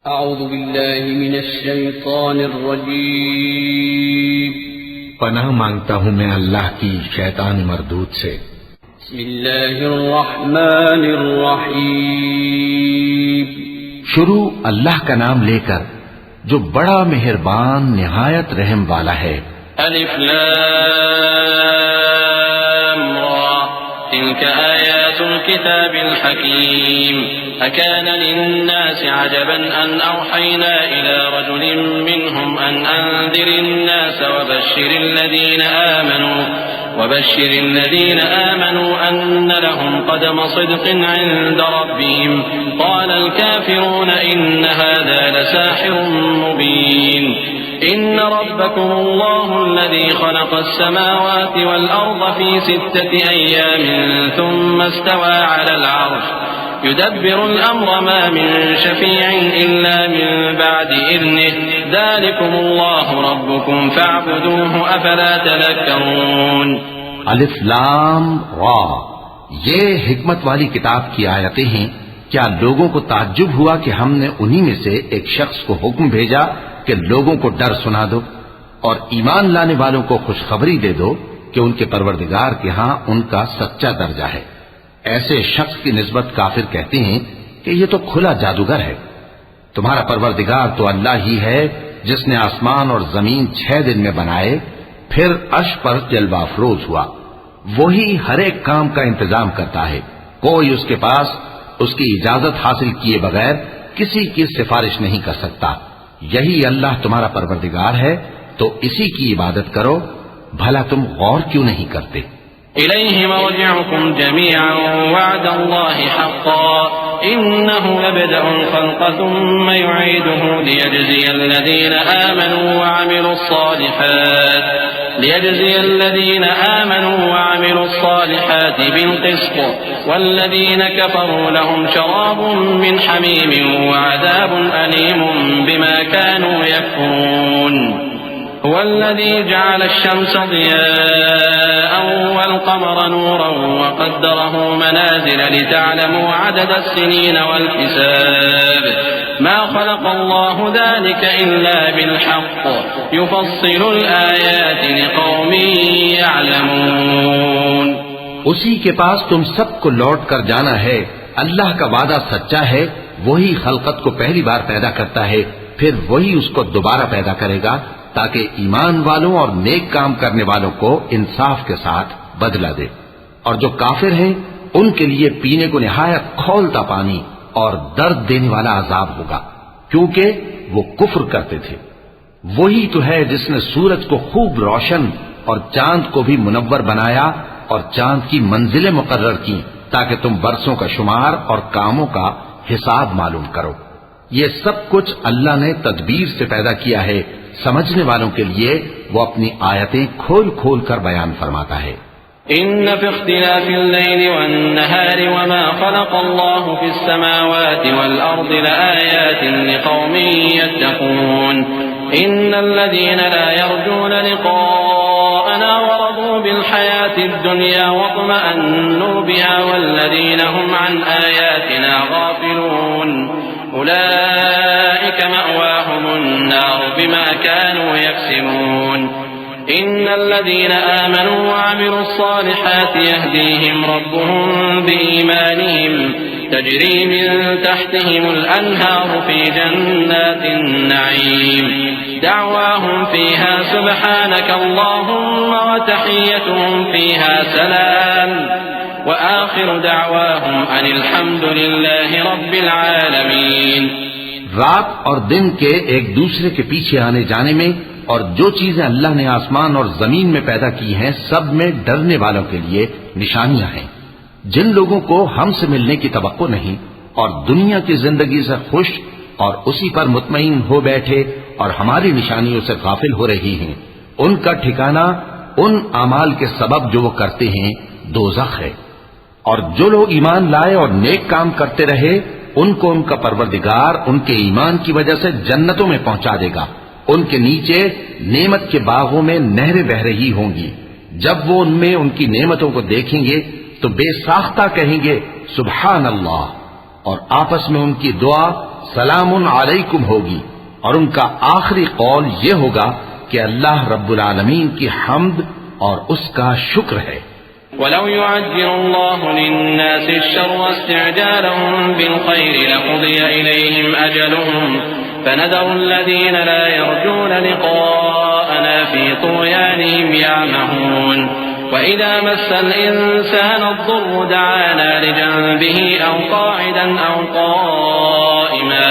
अऊज़ु बिल्लाहि मिनश शैतानिर रजीम। पनाह मांगता हूँ मैं अल्लाह की शैतान मरदूद से। बिस्मिल्लाहिर रहमानिर रहीम। शुरू अल्लाह का नाम लेकर जो बड़ा मेहरबान निहायत रहम वाला है। अलिफ लाम रा तिल्क आयातुल किताबिल हकीम अकान लिन्नासि अजबन अन औहयना इला रजुलिन मिनहुम अन अंदिरिन नास وبشر الذين آمنوا أن لهم قدم صدق عند ربهم قال الكافرون إن هذا لساحر مبين إن ربكم الله الذي خلق السماوات والأرض في 6 أيام ثم استوى على العرش يدبر الأمر ما من شفيع إلا من بعد إذنه ذلكم الله ربكم فاعبدوه أفلا تذكرون। अलिफ लाम रा, ये हिकमत वाली किताब की आयतें हैं। क्या लोगों को ताज्जुब हुआ कि हमने उन्हीं में से एक शख्स को हुक्म भेजा कि लोगों को डर सुना दो और ईमान लाने वालों को खुशखबरी दे दो कि उनके परवरदिगार के यहाँ उनका सच्चा दर्जा है। ऐसे शख्स की निस्बत काफिर कहते हैं कि ये तो खुला जादूगर है। तुम्हारा परवरदिगार तो अल्लाह ही है जिसने आसमान और जमीन 6 दिन में बनाए, फिर अर्श पर जलवा अफरोज हुआ। वही हर एक काम का इंतजाम करता है। कोई उसके पास उसकी इजाजत हासिल किए बगैर किसी की सिफारिश नहीं कर सकता। यही अल्लाह तुम्हारा परवरदिगार है, तो इसी की इबादत करो। भला तुम गौर क्यों नहीं करते? इलैहि मर्जिउकुम जमीअन वअदल्लाहि हक़्क़न इन्नहु यब्दअुल ख़ल्क़ थुम्मा युईदुहु लियजज़ियल लज़ीना आमनू वअमिलुस सालिहात बिलक़िस्त वल्लज़ीना कफ़रू लहुम शराबुम मिन हमीमिन वअज़ाबुन अलीमुम बिमा कानू यकफ़ुरून। هو الذي جعل الشمس ضياء والقمر نورا وقدره منازل لتعلموا عدد السنين والحساب ما خلق الله ذلك إلا بالحق يفصل الآيات لقوم يعلمون। उसी के पास तुम सबको लौट कर जाना है। अल्लाह का वादा सच्चा है। वही खलकत को पहली बार पैदा करता है, फिर वही उसको दोबारा पैदा करेगा ताकि ईमान वालों और नेक काम करने वालों को इंसाफ के साथ बदला दे। और जो काफिर हैं उनके लिए पीने को निहायत खौलता पानी और दर्द देने वाला अजाब होगा, क्योंकि वो कुफ्र करते थे। वही तो है जिसने सूरज को खूब रोशन और चांद को भी मुनव्वर बनाया और चांद की मंजिलें मुकर्रर की ताकि तुम बरसों का शुमार और कामों का हिसाब मालूम करो। ये सब कुछ अल्लाह ने तदबीर से पैदा किया है। समझने वालों के लिए वो अपनी आयतें खोल खोल कर बयान फरमाता है। इन्न फी इख्तिलाफिल लैली वन्नहारि वमा खलक़ल्लाहु फिस समावाति वल अर्दि लआयातिन लिक़ौमिन यत्तक़ून। इन्नल लज़ीना ला यर्जूना लिक़ाअना वरदू बिल हयातिद दुनिया वत्मअन्नू बिहा वल्लज़ीना हुम अन आयातिना गाफिलून उलाइका मअवाहुमुन नार बिमा कानू यक्सिबून। इन्नल्लज़ीना आमनू वअमिलुस सालिहाति यहदीहिम रब्बुहुम बिईमानिहिम तजरी मिन तहतिहिमुल अन्हारु फी जन्नातिन नईम दअवाहुम फीहा सुब्हानकल्लाहुम्मा व तहिय्यतुहुम फीहा सलाम व आखिरु दअवाहुम अनिल हम्दुलिल्लाहि रब्बिल आलमीन। रात और दिन के एक दूसरे के पीछे आने जाने में और जो चीजें अल्लाह ने आसमान और जमीन में पैदा की हैं, सब में डरने वालों के लिए निशानियां हैं। जिन लोगों को हमसे मिलने की तवक्को नहीं और दुनिया की जिंदगी से खुश और उसी पर मुतमईन हो बैठे और हमारी निशानियों से गाफिल हो रही हैं, उनका ठिकाना उन अमाल के सबब जो वो करते हैं दोज़ख है। और जो लोग ईमान लाए और नेक काम करते रहे, उनको उनका परवरदिगार उनके ईमान की वजह से जन्नतों में पहुंचा देगा। उनके नीचे नेमत के बागों में नहरें बह रही होंगी। जब वो उनमें उनकी नेमतों को देखेंगे तो बेसाख्ता कहेंगे सुभान अल्लाह, और आपस में उनकी दुआ सलामुन अलैकुम होगी, और उनका आखिरी कौल ये होगा कि अल्लाह रब्बुल आलमीन की हम्द और उसका शुक्र है। वलौ युअज्जिलुल्लाहु लिन्नासि अश्शर्रा इस्तिअजालहुम बिलखैरि लक़ुदिया इलैहिम अजलुहुम फनदरु अल्लज़ीना ला यर्जूना लिक़ाअना फ़ी तुग़यानिहिम यअमहून वइज़ा मस्सल इंसाना अद्दुर्रु दअाना लिजंबिही औ क़ाइदन औ क़ाइमा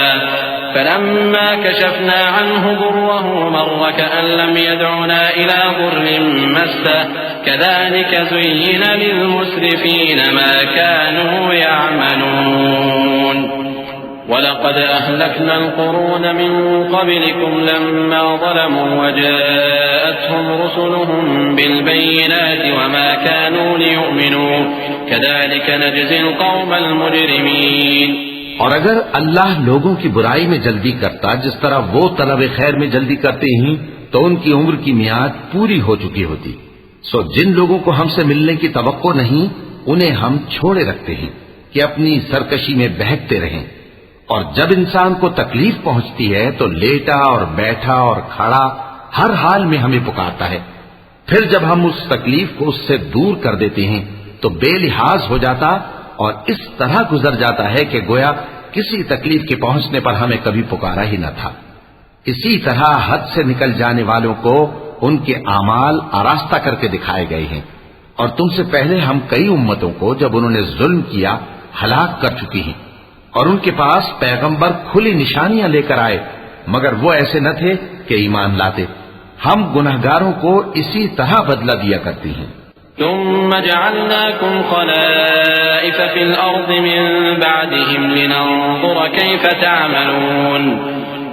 फलम्मा कशफना अन्हु दुर्रहु मर्र कअन लम यदउना इला दुर्रिन मस्सह कज़ालिक ज़ुय्यिन लिलमुस्रिफीन मा कानू यअमलून वलक़द अहलकना अलक़ुरून मिन क़ब्लिकुम लम्मा ज़लमू वजाअतहुम रुसुलुहुम बिलबय्यिनाति वमा कानू लियु'मिनू कज़ालिक नजज़िल क़ौमल मुजरिमीन। और अगर अल्लाह लोगों की बुराई में जल्दी करता जिस तरह वो तलब खैर में जल्दी करते ही, तो उनकी उम्र की मियाद पूरी हो चुकी होती। सो जिन लोगों को हमसे मिलने की तवक्को नहीं, उन्हें हम छोड़े रखते हैं कि अपनी सरकशी में बहकते रहें। और जब इंसान को तकलीफ पहुंचती है तो लेटा और बैठा और खड़ा हर हाल में हमें पुकारता है। फिर जब हम उस तकलीफ को उससे दूर कर देते हैं तो बेलिहाज हो जाता और इस तरह गुजर जाता है कि गोया किसी तकलीफ के पहुंचने पर हमें कभी पुकारा ही न था। इसी तरह हद से निकल जाने वालों को उनके आमाल आरास्ता करके दिखाए गए हैं। और तुमसे पहले हम कई उम्मतों को जब उन्होंने जुल्म किया हलाक कर चुकी हैं, और उनके पास पैगंबर खुली निशानियां लेकर आए, मगर वो ऐसे न थे कि ईमान लाते। हम गुनहगारों को इसी तरह बदला दिया करती हैं। सुम्मा जअलनाकुम खलाइफ फिल अर्द मिन बअदिहिम लिनंजुर कैफ तअमलून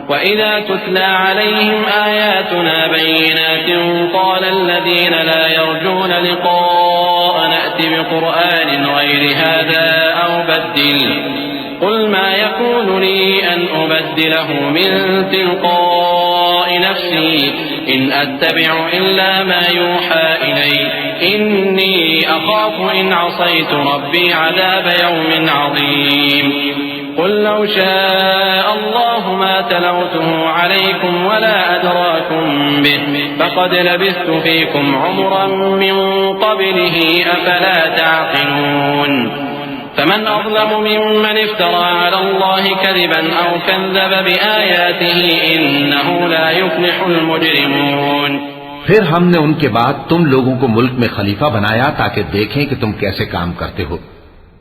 वइज़ा तुतला अलैहिम आयातुना बय्यिनातिन क़ाल अल्लज़ीना ला यर्जूना लिक़ाअना अति बिक़ुरआनिन गैरि हाज़ा औ बद्दिल क़ुल मा यकूनु ली अन उबद्दिलहु मिन तिलक़ाइ नफ़्सी इन अत्तबिउ इल्ला मा यूहा इलैहि इन्नी अख़ाफ़ु इन असैतु रब्बी अज़ाब यौमिन अज़ीम क़ुल लौ शाअ अल्लाहु मा तलौतुहु अलैकुम वला अदराकुम बिहि फ़क़द लबिस्थु फ़ीकुम उमरन मिन क़ब्लिही अफ़ला तअक़िलून फमन अज़लमु मिम्मन इफ्तरा अला अल्लाहि कज़िबन औ कज़्ज़ब बिआयातिही इन्नहु ला युफ़्लिहुल मुजरिमून। फिर हमने उनके बाद तुम लोगों को मुल्क में खलीफा बनाया ताकि देखें कि तुम कैसे काम करते हो।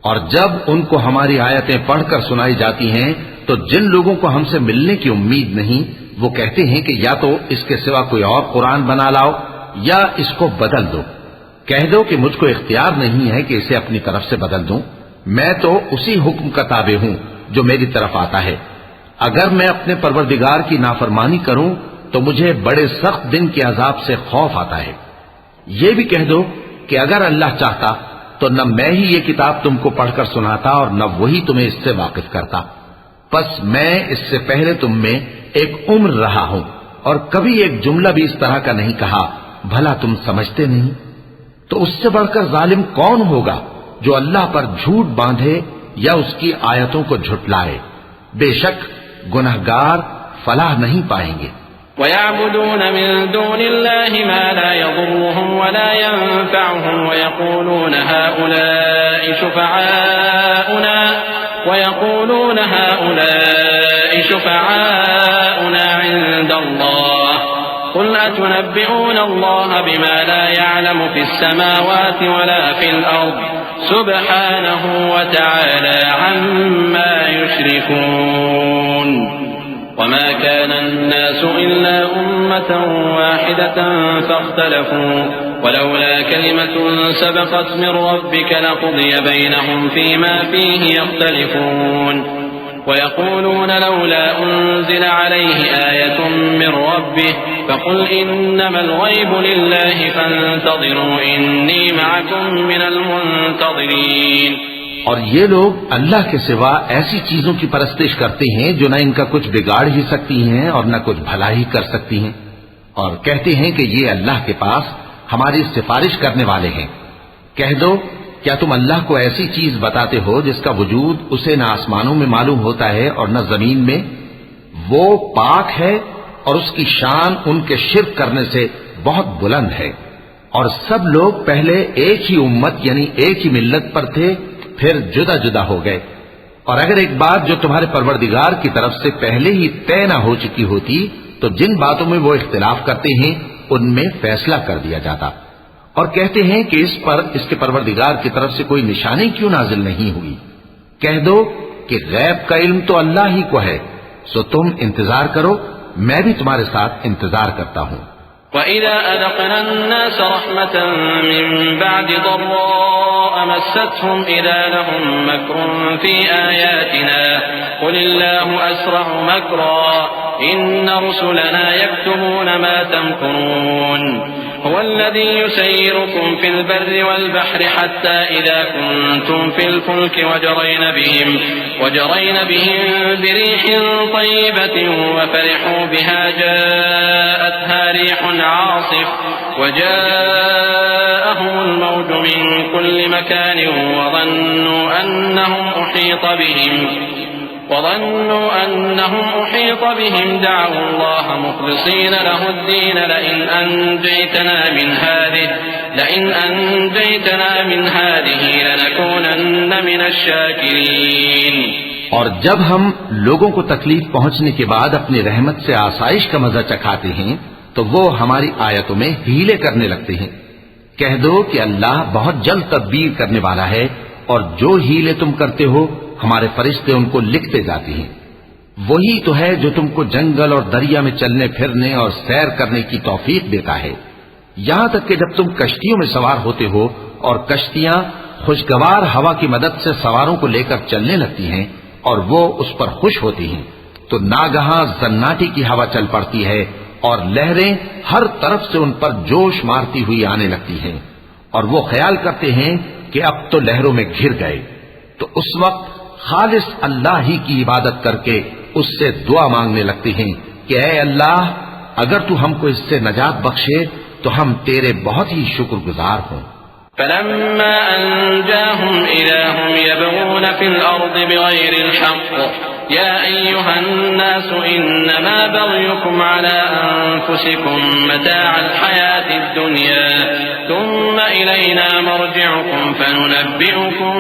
और जब उनको हमारी आयतें पढ़कर सुनाई जाती हैं तो जिन लोगों को हमसे मिलने की उम्मीद नहीं, वो कहते हैं कि या तो इसके सिवा कोई और कुरान बना लाओ या इसको बदल दो। कह दो कि मुझको इख्तियार नहीं है कि इसे अपनी तरफ से बदल दूं। मैं तो उसी हुक्म का ताबे हूं जो मेरी तरफ आता है। अगर मैं अपने परवरदिगार की नाफरमानी करूं तो मुझे बड़े सख्त दिन के अजाब से खौफ आता है। ये भी कह दो कि अगर अल्लाह चाहता तो न मैं ही ये किताब तुमको पढ़कर सुनाता और न वही तुम्हें इससे वाकिफ करता। बस मैं इससे पहले तुम में एक उम्र रहा हूं और कभी एक जुमला भी इस तरह का नहीं कहा, भला तुम समझते नहीं? तो उससे बढ़कर जालिम कौन होगा जो अल्लाह पर झूठ बांधे या उसकी आयतों को झुटलाए। बेशक गुनहगार फलाह नहीं पाएंगे। वयअबुदून मिन दूनिल्लाहि मा ला यज़ुर्रुहुम वला यंफअहुम वयक़ूलून हाउलाइ शुफ़अाउना इंदल्लाह क़ुल अतुनब्बिऊन अल्लाह बिमा ला यअलमु फ़िस समावाति वला फ़िल अर्द सुब्हानहु व तआला अम्मा युश्रिकून। वमा कान अन्नासु इल्ला उम्मतन वाहिदतन फ़ख्तलफू वलौला कलिमतुन सबक़त मिन रब्बिक लक़ुदिय बैनहुम फ़ीमा फ़ीहि यख्तलिफून वयक़ूलून लौला उन्ज़िल अलैहि आयतुन मिन रब्बिह फ़क़ुल इन्नमल ग़ैबु लिल्लाहि फ़ंतज़िरू इन्नी मअकुम मिनल मुंतज़िरीन। और ये लोग अल्लाह के सिवा ऐसी चीजों की परस्तिश करते हैं जो न इनका कुछ बिगाड़ ही सकती हैं और न कुछ भला ही कर सकती हैं, और कहते हैं कि ये अल्लाह के पास हमारी सिफारिश करने वाले हैं। कह दो क्या तुम अल्लाह को ऐसी चीज बताते हो जिसका वजूद उसे न आसमानों में मालूम होता है और न जमीन में? वो पाक है और उसकी शान उनके शिर्क करने से बहुत बुलंद है। और सब लोग पहले एक ही उम्मत यानी एक ही मिल्लत पर थे, फिर जुदा जुदा हो गए। और अगर एक बात जो तुम्हारे परवरदिगार की तरफ से पहले ही तय न हो चुकी होती तो जिन बातों में वो इख्तिलाफ करते हैं उनमें फैसला कर दिया जाता। और कहते हैं कि इस पर इसके परवरदिगार की तरफ से कोई निशानी क्यों नाजिल नहीं हुई? कह दो कि गैब का इल्म तो अल्लाह ही को है, सो तुम इंतजार करो, मैं भी तुम्हारे साथ इंतजार करता हूं। वइज़ा अज़क़ना अन्नास रहमतन मिन बअदि दर्राअ मस्सतहुम इज़ा लहुम मक्रुन फ़ी आयातिना क़ुलिल्लाहु अस्रअु मक्रा इन्न रुसुलना यक्तुबून मा तमकुरून हुवल्लज़ी युसय्यिरुकुम फ़िल बर्रि वल बहरि हत्ता इज़ा कुंतुम फ़िल फ़ुल्कि वजरयन बिहिम बिरीहिन तय्यिबतिन वफ़रिहू बिहा जाअतहा रीहुन आसिफ वजाअहुमुल मौजु मिन कुल्लि मकानिन वज़न्नू अन्नहुम उहीत बिहिम दअवु अल्लाह मुख़लिसीन लहुद्दीन लइन अंजयतना मिन हादिही लनकूनन्न मिनश शाकिरीन। और जब हम लोगों को तकलीफ पहुंचने के बाद अपनी रहमत से आसाइश का मजा चखाते हैं तो वो हमारी आयतों में हीले करने लगते हैं। कह दो कि अल्लाह बहुत जल्द तदबीर करने वाला है और जो हीले तुम करते हो हमारे फरिश्ते उनको लिखते जाते हैं। वही तो है जो तुमको जंगल और दरिया में चलने फिरने और सैर करने की तौफीक देता है, यहां तक कि जब तुम कश्तियों में सवार होते हो और कश्तियां खुशगवार हवा की मदद से सवारों को लेकर चलने लगती हैं और वो उस पर खुश होती हैं, तो नागहां जन्नाटी की हवा चल पड़ती है और लहरें हर तरफ से उन पर जोश मारती हुई आने लगती हैं और वो ख्याल करते हैं कि अब तो लहरों में घिर गए। तो उस वक्त खालिस अल्लाह ही की इबादत करके उससे दुआ मांगने लगते हैं कि ऐ अल्लाह, अगर तू हमको इससे नजात बख्शे तो हम तेरे बहुत ही शुक्रगुजार हों। फलम्मा अंजाहुम इज़ा हुम यबगून फिल अर्दि बिगैरिल हक़्क़ या अय्युहन नास इन्नमा बग़युकुम अला अनफुसिकुम मताअल हयातिद दुनिया थुम्मा इलैना मर्जिउकुम फनुनब्बिउकुम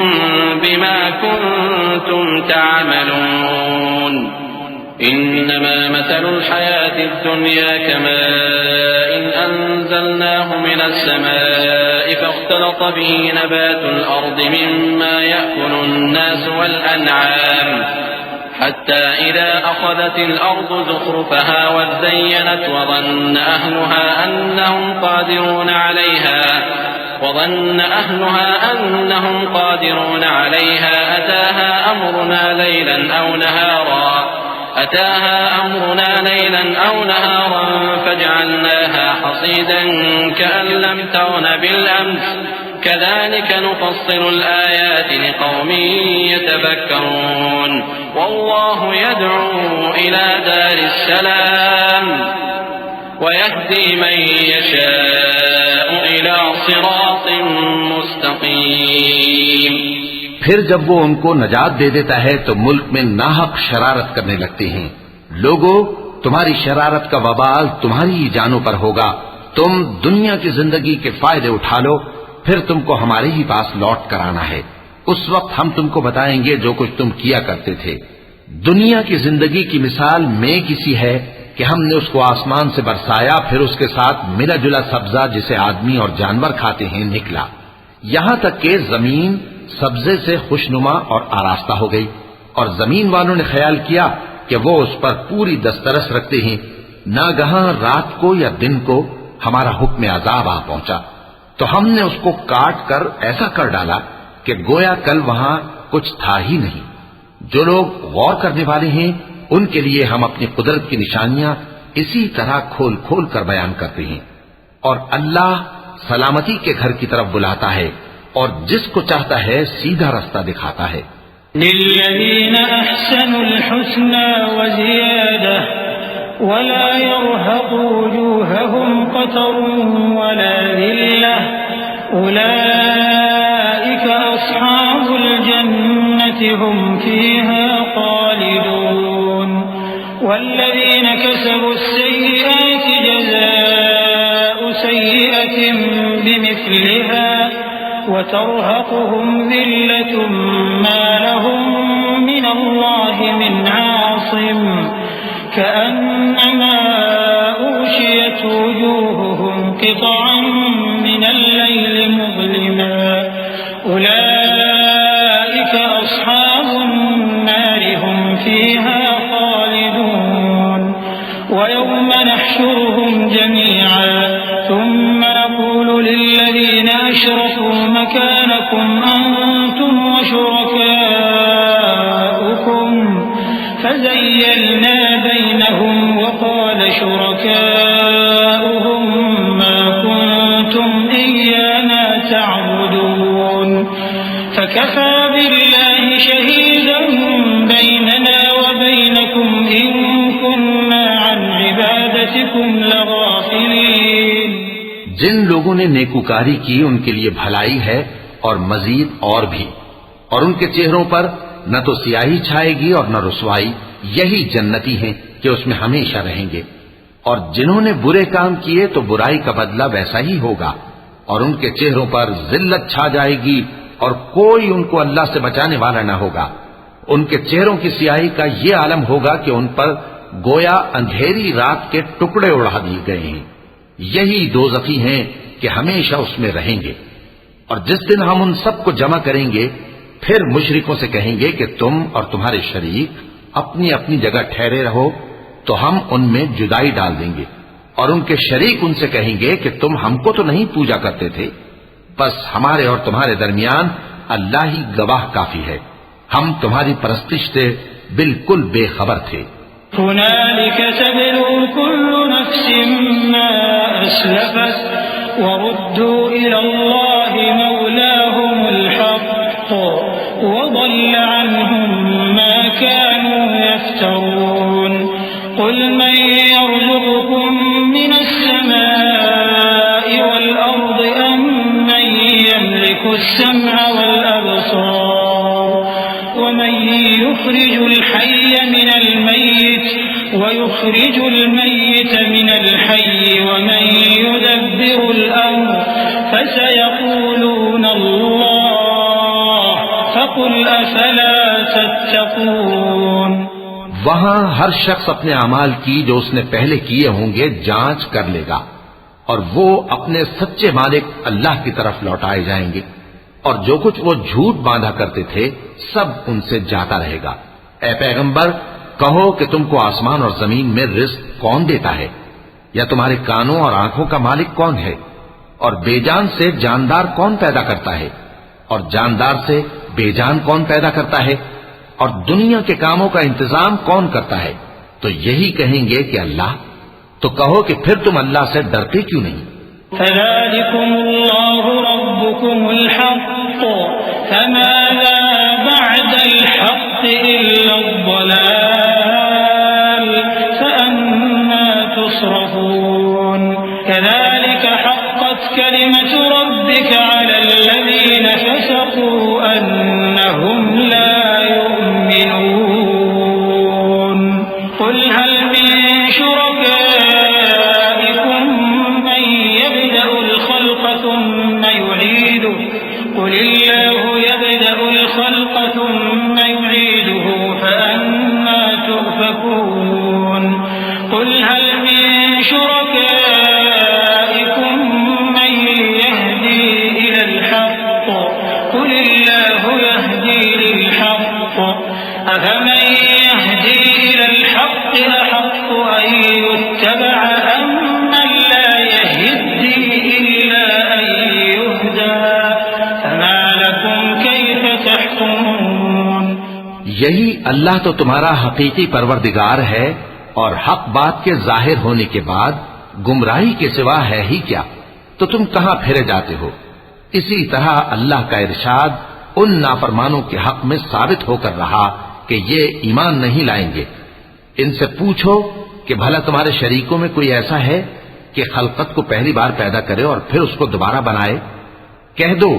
बिमा कुंतुम तअमलून इन्नमा मसलुल हयातिद दुनिया कमाइन अंज़लनाहु मिनस समाइ फ़ख्तलत बिही नबातुल अर्दि मिम्मा यअकुलुन नास वल अनआम हत्ता इज़ा अख़ज़तिल अर्दु ज़ुख़रुफ़हा वज़य्यनत वज़न्न अहलुहा अन्नहुम क़ादिरून अलैहा अताहा अमरुना लैलन अव नहारन फजअलनाहा हसीदन कअन लम तग़न बिलअम्स कज़ालिक नुफ़स्सिलुल आयाति लिक़ौमिन यतफ़क्करून वल्लाहु यद'ू इला दारिस सलाम वयहदी मन यशाअ इला सिरातिन मुस्तक़ीम। फिर जब वो उनको नजात दे देता है तो मुल्क में नाहक शरारत करने लगते हैं। लोगों, तुम्हारी शरारत का वबाल तुम्हारी ही जानों पर होगा। तुम दुनिया की जिंदगी के फायदे उठा लो, फिर तुमको हमारे ही पास लौट कर आना है। उस वक्त हम तुमको बताएंगे जो कुछ तुम किया करते थे। दुनिया की जिंदगी की मिसाल में किसी है कि हमने उसको आसमान से बरसाया, फिर उसके साथ मिला जुला सब्जा जिसे आदमी और जानवर खाते हैं निकला, यहां तक कि जमीन सब्जे से खुशनुमा और आरास्ता हो गई। और जमीन वालों ने ख्याल किया कि वो उस पर पूरी दस्तरस रखते हैं। नागहां रात को या दिन को हमारा हुक्म अजाब आ पहुंचा तो हमने उसको काट कर ऐसा कर डाला कि गोया कल वहां कुछ था ही नहीं। जो लोग गौर करने वाले हैं उनके लिए हम अपनी कुदरत की निशानियां इसी तरह खोल खोल कर बयान करते हैं। और अल्लाह सलामती के घर की तरफ बुलाता है और जिसको चाहता है सीधा रास्ता दिखाता है। लिल्लज़ीना अहसनुल हुस्ना व ज़ियादह वला यरहक़ु वजूहहुम क़तरुन वला ज़िल्लह उलाइका الجنة هم فيها خالدون والذين كسبوا السيئات جزاء سيئة بمثلها وترهقهم ذلة ما لهم من الله من عاصم كأنما أغشيت وجوههم قطعا من الليل مظلما أولئك أصحاب النار هم فيها خالدون ويوم نحشرهم جميعا ثم نقول للذين أشركوا مكانكم أنتم وشركاؤكم فزيلنا بينهم وقال شركاؤهم ما كنتم إيانا تعبدون فكفى بالله شهيدا بيننا وبينكم إن كنا عن عبادتكم لغافلين। जिन लोगों ने नेकुकारी की उनके लिए भलाई है और मजीद और भी, और उनके चेहरों पर न तो सियाही छाएगी और न रुसवाई, यही जन्नती हैं कि उसमें हमेशा रहेंगे। और जिन्होंने बुरे काम किए तो बुराई का बदला वैसा ही होगा, और उनके चेहरों पर जिल्लत छा जाएगी और कोई उनको अल्लाह से बचाने वाला न होगा। उनके चेहरों की सियाही का ये आलम होगा कि उन पर गोया अंधेरी रात के टुकड़े उड़ा दिए गए हैं। यही दोज़खी हैं कि हमेशा उसमें रहेंगे। और जिस दिन हम उन सबको जमा करेंगे, फिर मुशरिकों से कहेंगे कि तुम और तुम्हारे शरीक अपनी अपनी जगह ठहरे रहो, तो हम उनमें जुदाई डाल देंगे। और उनके शरीक उनसे कहेंगे कि तुम हमको तो नहीं पूजा करते थे, बस हमारे और तुम्हारे दरमियान अल्लाह ही गवाह काफी है, हम तुम्हारी परस्तिश से बिल्कुल बेखबर थे। हुनालिक तबलू कुल्लु नफ्सिन मा अस्लफत वरुद्दू इलल्लाहि मौलाहुमुल हक़्क़ वضل عنهم ما كانوا يفترون قل من يرزقكم من السماء والأرض أم من يملك السمع والأبصار ومن يخرج الحي من الميت ويخرج الميت من الحي ومن يدبر الأمر فسيقولون الله فقل أفلا تتقون। वहां हर शख्स अपने अमाल की जो उसने पहले किए होंगे जांच कर लेगा, और वो अपने सच्चे मालिक अल्लाह की तरफ लौटाए जाएंगे। और जो कुछ वो झूठ बांधा करते थे सब उनसे जाता रहेगा। ऐ पैगंबर, कहो कि तुमको आसमान और जमीन में रिज़्क कौन देता है, या तुम्हारे कानों और आंखों का मालिक कौन है, और बेजान से जानदार कौन पैदा करता है, और जानदार से बेजान कौन पैदा करता है, और दुनिया के कामों का इंतजाम कौन करता है। तो यही कहेंगे कि अल्लाह। तो कहो कि फिर तुम अल्लाह से डरते क्यों नहीं। फ़ज़ालिकुमुल्लाहु रब्बुकुमुल हक़्क़ फ़माज़ा बअदल हक़्क़ इल्लल-ज़लाल फ़अन्ना तुस्रफ़ून कज़ालिक हक़्क़त कलिमतु रब्बिक अलल्लज़ीन फ़सक़ू अन्नहुम ला यु'मिनून क़ुल हल मिन शुरकाइकुम मन यब्दअुल ख़ल्क़ थुम्मा युईदुहु क़ुल इल्लाहु यब्दअुल ख़ल्क़ थुम्मा युईदुहु फ़अन्ना तु'फ़कून क़ुल हल मिन शुरकाइकुम मन यहदी इलल हक़्क़ क़ुल इल्लाहु यहदी लिल हक़्क़ अफ़मन यहदी इलल हक़्क़ अहक़्क़ु अन युत्तबअ अम्मन ला यहद्दी इल्ला अन युहदा फमा लकुम कैफ़ तहकुमून। यही अल्लाह तो तुम्हारा हकीकी परवरदिगार है, और हक बात के जाहिर होने के बाद गुमराही के सिवा है ही क्या, तो तुम कहां फिरे जाते हो। इसी तरह अल्लाह का इरशाद उन नाफरमानों के हक में साबित होकर रहा कि ये ईमान नहीं लाएंगे। इनसे पूछो कि भला तुम्हारे शरीकों में कोई ऐसा है कि खलकत को पहली बार पैदा करे और फिर उसको दोबारा बनाए। कह दो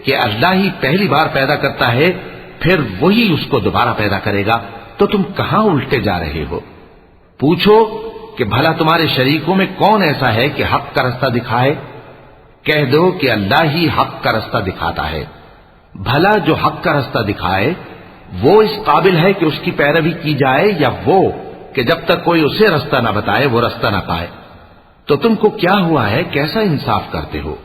कि अल्लाह ही पहली बार पैदा करता है फिर वही उसको दोबारा पैदा करेगा, तो तुम कहां उल्टे जा रहे हो? पूछो कि भला तुम्हारे शरीकों में कौन ऐसा है कि हक का रास्ता दिखाए? कह दो कि अल्लाह ही हक का रास्ता दिखाता है। भला जो हक का रास्ता दिखाए वो इस काबिल है कि उसकी पैरवी की जाए, या वो कि जब तक कोई उसे रास्ता ना बताए वो रास्ता ना पाए? तो तुमको क्या हुआ है, कैसा इंसाफ करते हो?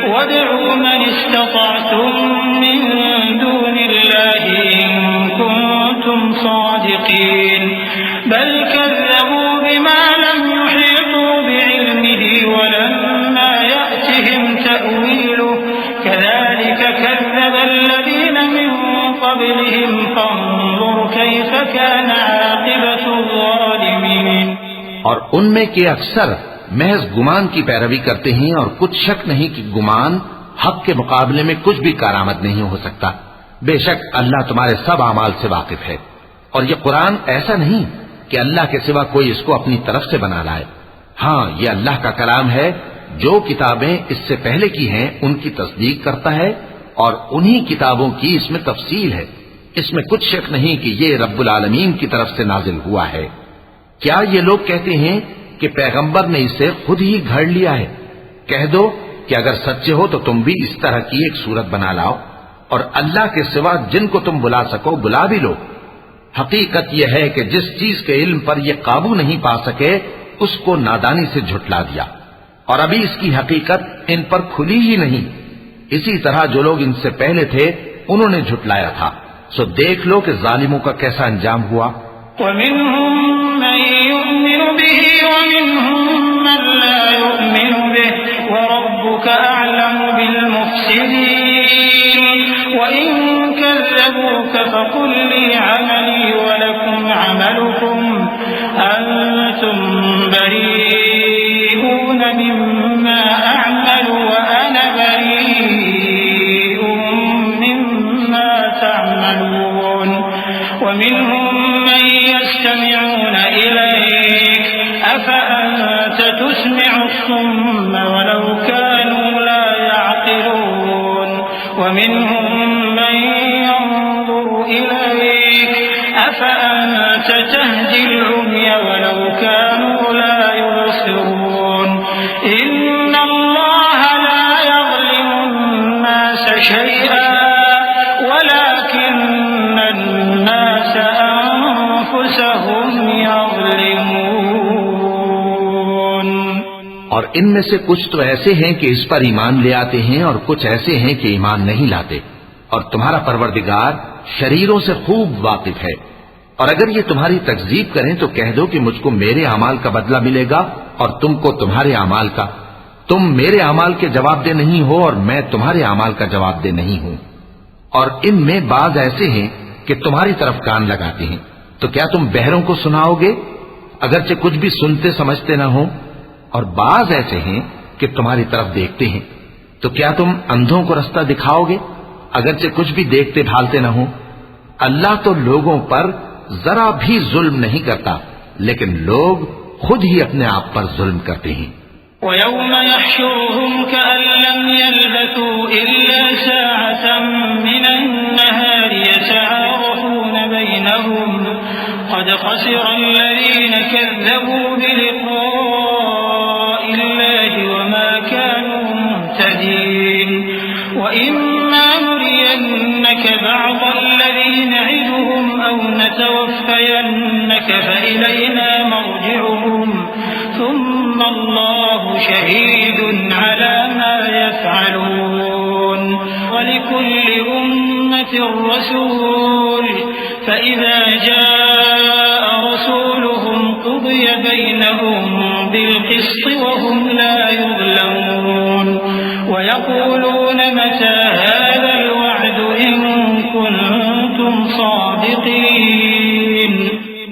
वदअू मन इस्तताअतुम मिन दूनिल्लाहि इन कुंतुम सादिकीन बल कज़्ज़बू बिमा लम युहीतू बिइल्मिही वलम्मा यअतिहिम तअवीलुहु कज़ालिक कज़्ज़ब अल्लज़ीन मिन क़ब्लिहिम फंज़ुर कैफ़ कान आक़िबतु ज़ालिमीन। और उनमें के अक्सर महज गुमान की पैरवी करते हैं, और कुछ शक नहीं कि गुमान हक के मुकाबले में कुछ भी कारामद नहीं हो सकता। बेशक अल्लाह तुम्हारे सब अमाल से वाकिफ है। और ये कुरान ऐसा नहीं कि अल्लाह के सिवा कोई इसको अपनी तरफ से बना लाए। हाँ, ये अल्लाह का कलाम है। जो किताबें इससे पहले की हैं उनकी तस्दीक करता है, और उन्हीं किताबों की इसमें तफसील है। इसमें कुछ शक नहीं कि ये रब्बुल आलमीन की तरफ से नाजिल हुआ है। क्या ये लोग कहते हैं कि पैगंबर ने इसे खुद ही घड़ लिया है? कह दो कि अगर सच्चे हो तो तुम भी इस तरह की एक सूरत बना लाओ, और अल्लाह के सिवा जिनको तुम बुला सको बुला भी लो। हकीकत यह है कि जिस चीज के इल्म पर ये काबू नहीं पा सके उसको नादानी से झुटला दिया, और अभी इसकी हकीकत इन पर खुली ही नहीं। इसी तरह जो लोग इनसे पहले थे उन्होंने झुटलाया था। सो देख लो कि जालिमों का कैसा अंजाम हुआ। और इनमें से कुछ तो ऐसे हैं कि इस पर ईमान ले आते हैं, और कुछ ऐसे हैं कि ईमान नहीं लाते। और तुम्हारा परवरदिगार शरीरों से खूब वाकिफ है। और अगर ये तुम्हारी तकजीब करें तो कह दो कि मुझको मेरे अमाल का बदला मिलेगा और तुमको तुम्हारे अमाल का। तुम मेरे अमाल के जवाबदेह नहीं हो और मैं तुम्हारे अमाल का जवाबदेह नहीं हूं। और इनमें बाज ऐसे हैं कि तुम्हारी तरफ कान लगाते हैं, तो क्या तुम बहरों को सुनाओगे अगरचे कुछ भी सुनते समझते ना हो? और बाज ऐसे हैं कि तुम्हारी तरफ देखते हैं, तो क्या तुम अंधों को रास्ता दिखाओगे अगरचे कुछ भी देखते भालते ना हो? अल्लाह तो लोगों पर जरा भी जुल्म नहीं करता, लेकिन लोग खुद ही अपने आप पर जुल्म करते हैं। वयौम यहशुरुहुम कअन लम यल्बथू इल्ला साअतन मिनन नहारि यतआरफून बैनहुम क़द ख़सिरा अल्लज़ीन कज़्ज़बू बिलिक़ाइल्लाहि वमा कानू मुहतदीन वइम्मा नुरियन्नक बअज़ अल्लज़ी न'iदुहुम औ नतवफ़्फ़यन्नक फ़इलैना मर्जि'ुहुम ثم الله شهيد على ما يفعلون ولكل أمة رسول فإذا جاء وقضي بينهم بالقسط وهم لا युज़लमून وयक़ूलून मता हाज़ल वअद इन कुन्तुम सादिक़ीन।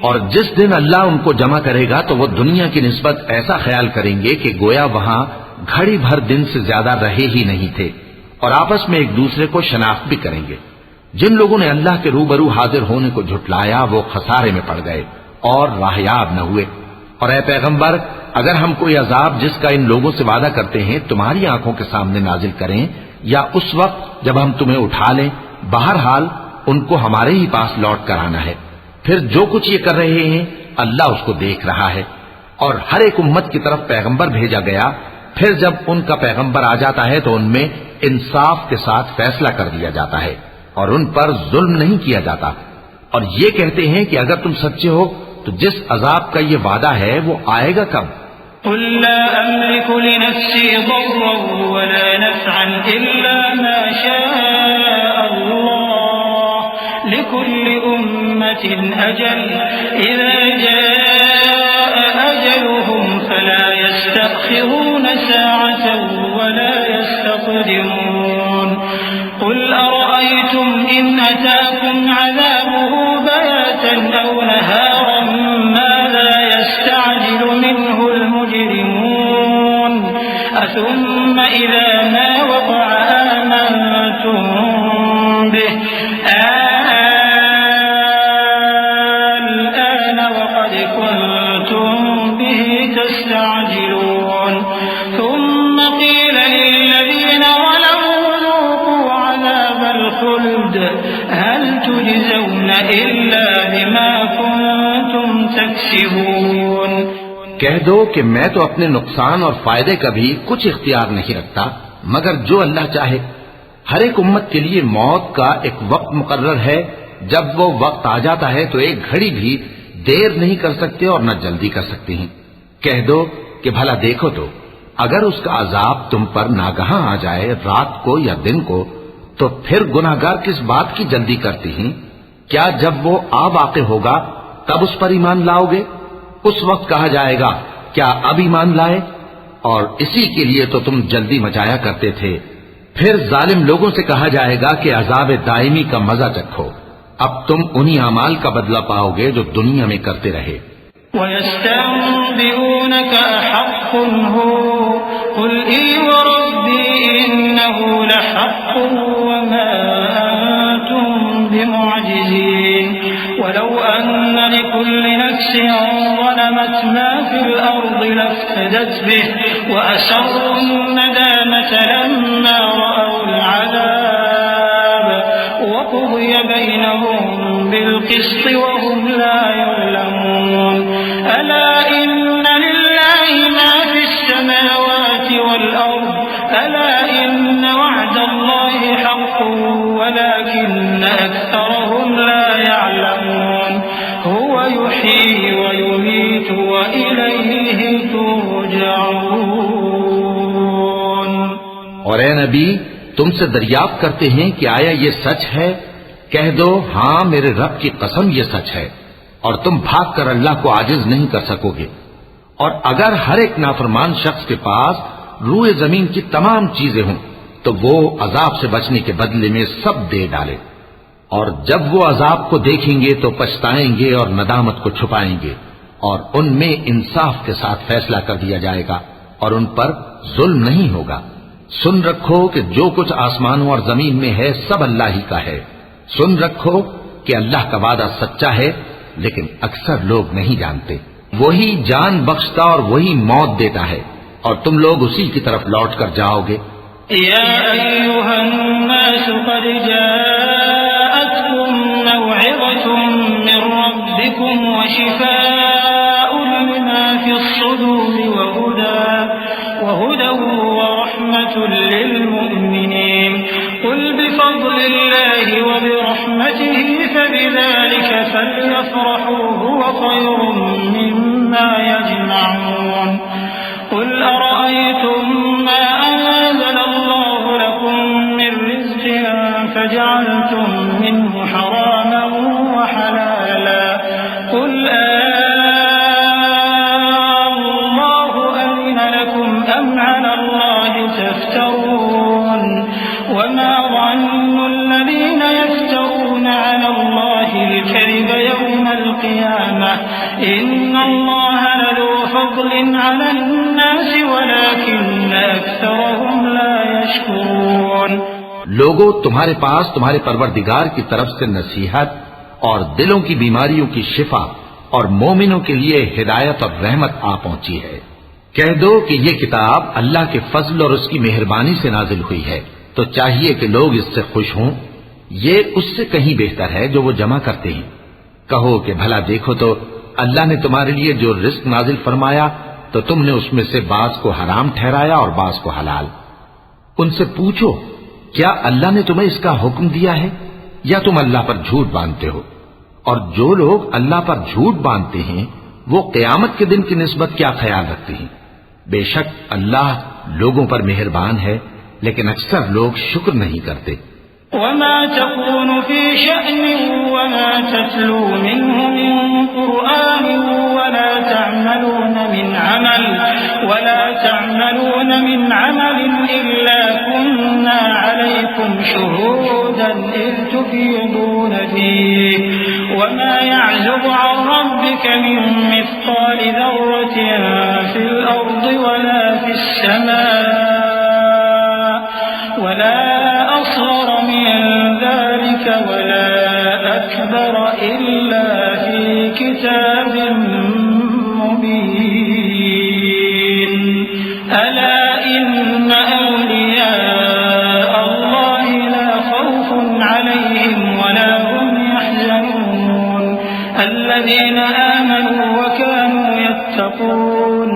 और जिस दिन अल्लाह उनको जमा करेगा तो वो दुनिया की निस्बत ऐसा ख्याल करेंगे कि गोया वहां घड़ी भर दिन से ज्यादा रहे ही नहीं थे, और आपस में एक दूसरे को शनाख्त भी करेंगे। जिन लोगों ने अल्लाह के रूबरू हाजिर होने को झुटलाया वो खसारे में पड़ गए और राहयाब न हुए। और ए पैगंबर, अगर हम कोई अजाब जिसका इन लोगों से वादा करते हैं तुम्हारी आंखों के सामने नाजिल करें या उस वक्त जब हम तुम्हें उठा लें, बहरहाल उनको हमारे ही पास लौट कर आना है। फिर जो कुछ ये कर रहे हैं अल्लाह उसको देख रहा है। और हर एक उम्मत की तरफ पैगंबर भेजा गया, फिर जब उनका पैगंबर आ जाता है तो उनमें इंसाफ के साथ फैसला कर दिया जाता है और उन पर जुल्म नहीं किया जाता। और ये कहते हैं कि अगर तुम सच्चे हो तो जिस अजाब का ये वादा है वो आएगा कब? कुल ला अमलिकु लिनफ्सी दर्रन वला नफ़अन इल्ला मा शाअ अल्लाह लिकुल्लि उम्मतिन अजल इज़ा जाअ अजलुहुम फला यस्तअख़िरून साअतन वला यस्तक़दिमून। कुल अरअयतुम इन अताकुम अज़ाबुहु बयातन औ नहारन माज़ा यस्तअजिलु मिन्हुल मुजरिमून अथुम्म इज़ा मा वक़अ आमनतुम बिहि आन वक़द कुन्तुम बिहि तस्तअजिलून। थुम्म क़ील लिल्लज़ीन ज़लमू ذूक़ू अज़ाबल ख़ुल्द हल तुजज़ौन इल्ला बिमा कुन्तुम तक्सिबून। कह दो कि मैं तो अपने नुकसान और फायदे का भी कुछ इख्तियार नहीं रखता मगर जो अल्लाह चाहे। हर एक उम्मत के लिए मौत का एक वक्त मुकर्रर है, जब वो वक्त आ जाता है तो एक घड़ी भी देर नहीं कर सकते और न जल्दी कर सकते हैं। कह दो कि भला देखो तो अगर उसका अजाब तुम पर नागहां आ जाए रात को या दिन को, तो फिर गुनाहगार किस बात की जल्दी करते हैं? क्या जब वो आ वाक़े होगा तब उस पर ईमान लाओगे? उस वक्त कहा जाएगा क्या अब ईमान लाए? और इसी के लिए तो तुम जल्दी मचाया करते थे। फिर जालिम लोगों से कहा जाएगा कि अजाब दायमी का मजा चखो, अब तुम उन्हीं अमाल का बदला पाओगे जो दुनिया में करते रहे। वयस्तंबिऊनक अहक्कुन हु कुल ई वरब्बी इन्नहु लहक्कुन वमा अंतुम बिमुअजिजीन वलौ अन्न लिकुल्लि नफ्सिन ज़लमत मा फिल अर्दि लफ्तदत बिहि वअसर्रु नदामत लम्मा रअउल अज़ाब वक़ुदिय बैनहुम बिलक़िस्ति वहुम ला युज़लमून। अला इन्न लिल्लाहि मा फिस्समावाति वल्अर्द अला इन्न वअदल्लाहि हक़्क़ुन वलाकिन्न अक्सरहुम ला यअलमून। हुव युह्यी व युमीतु व इलैहि तुरजऊन। और ए नबी, तुमसे दरियाफ्त करते हैं कि आया ये सच है? कह दो हां, मेरे रब की कसम ये सच है, और तुम भाग कर अल्लाह को आजिज नहीं कर सकोगे। और अगर हर एक नाफरमान शख्स के पास रूए जमीन की तमाम चीजें हों तो वो अजाब से बचने के बदले में सब दे डाले, और जब वो अजाब को देखेंगे तो पछताएंगे और नदामत को छुपाएंगे, और उनमें इंसाफ के साथ फैसला कर दिया जाएगा और उन पर जुल्म नहीं होगा। सुन रखो कि जो कुछ आसमानों और जमीन में है सब अल्लाह ही का है। सुन रखो कि अल्लाह का वादा सच्चा है, लेकिन अक्सर लोग नहीं जानते। वही जान बख्शता और वही मौत देता है, और तुम लोग उसी की तरफ लौट कर जाओगे। या अय्युहन्नास क़द जाअतकुम मौइज़तुम मिर रब्बिकुम व शिफ़ाउन लिमा फ़िस्सुदूरि व हुदन व रहमतुन लिलमुमिनीन। क़ुल बिफ़ज़लिल्लाहि व बिरहमतिहि फ़बिज़ालिका फ़ल्यफ़रहू हुव ख़ैरुम मिम्मा यजमऊन। क़ुल अरअयतुम मा अनज़लल्लाहु लकुम मिर रिज़्क़िन फ़जअलतुम मिन्हु हरामन व हलाला क़ुल अल्लाहि तफ्तरून वमा ज़न्नुल्लज़ीन यफ्तरून अला अल्लाहिल कज़िब यौमल क़ियामह इन्नल्लाह लज़ू फ़ज़लिन अलन नास वलाकिन्न अक्सरहुम ला यशकुरून। लोगों, तुम्हारे पास तुम्हारे परवरदिगार की तरफ से नसीहत और दिलों की बीमारियों की शिफा और मोमिनों के लिए हिदायत और रहमत आ पहुंची है। कह दो कि ये किताब अल्लाह के फजल और उसकी मेहरबानी से नाजिल हुई है, तो चाहिए कि लोग इससे खुश हों। ये उससे कहीं बेहतर है जो वो जमा करते हैं। कहो कि भला देखो तो अल्लाह ने तुम्हारे लिए जो रिस्क नाजिल फरमाया तो तुमने उसमें से बाज को हराम ठहराया और बाज को हलाल। उनसे पूछो, क्या अल्लाह ने तुम्हें इसका हुक्म दिया है या तुम अल्लाह पर झूठ बांधते हो? और जो लोग अल्लाह पर झूठ बांधते हैं वो क़यामत के दिन की निस्बत क्या ख्याल रखते हैं? बेशक अल्लाह लोगों पर मेहरबान है, लेकिन अक्सर लोग शुक्र नहीं करते। वमा तकूनु फी शअनिन वमा ततलू मिन्हु मिन कुरआनिन वला तअमलून मिन अमलिन इल्ला कुन्ना अलैकुम शुहूदन इज़ तुफीदून फीहि वमा यअज़ुबु अन रब्बिका मिन मिस्क़ालि ज़र्रतिन फिल अर्दि वला फिस समाइ वला असग़र मिन ज़ालिका वला अकबर इल्ला फी किताबिन मुबीन। अला इन्न औलिया अल्लाहि ला खौफुन अलैहिम वला हुम यहज़नून अल्लज़ीना आमनू व कानू यत्तक़ून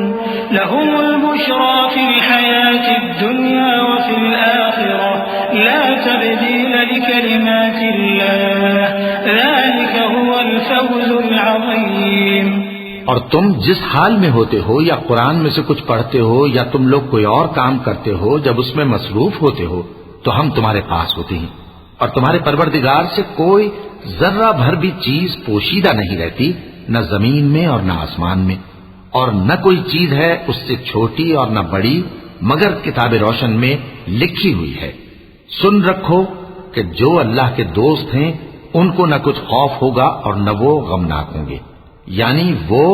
लहुमुल बुश्रा फिल हयातिद दुन्या व फिल आखिरह ला तब्दील लिकलिमातिल्लाह ज़ालिका हुवल फ़ौज़ुल अज़ीम। और तुम जिस हाल में होते हो या कुरान में से कुछ पढ़ते हो या तुम लोग कोई और काम करते हो, जब उसमें मसरूफ होते हो तो हम तुम्हारे पास होते हैं और तुम्हारे परवरदिगार से कोई जर्रा भर भी चीज पोशीदा नहीं रहती, न जमीन में और न आसमान में, और न कोई चीज है उससे छोटी और न बड़ी मगर किताब रोशन में लिखी हुई है। सुन रखो कि जो अल्लाह के दोस्त हैं उनको न कुछ खौफ होगा और न वो गमनाक होंगे, यानी वो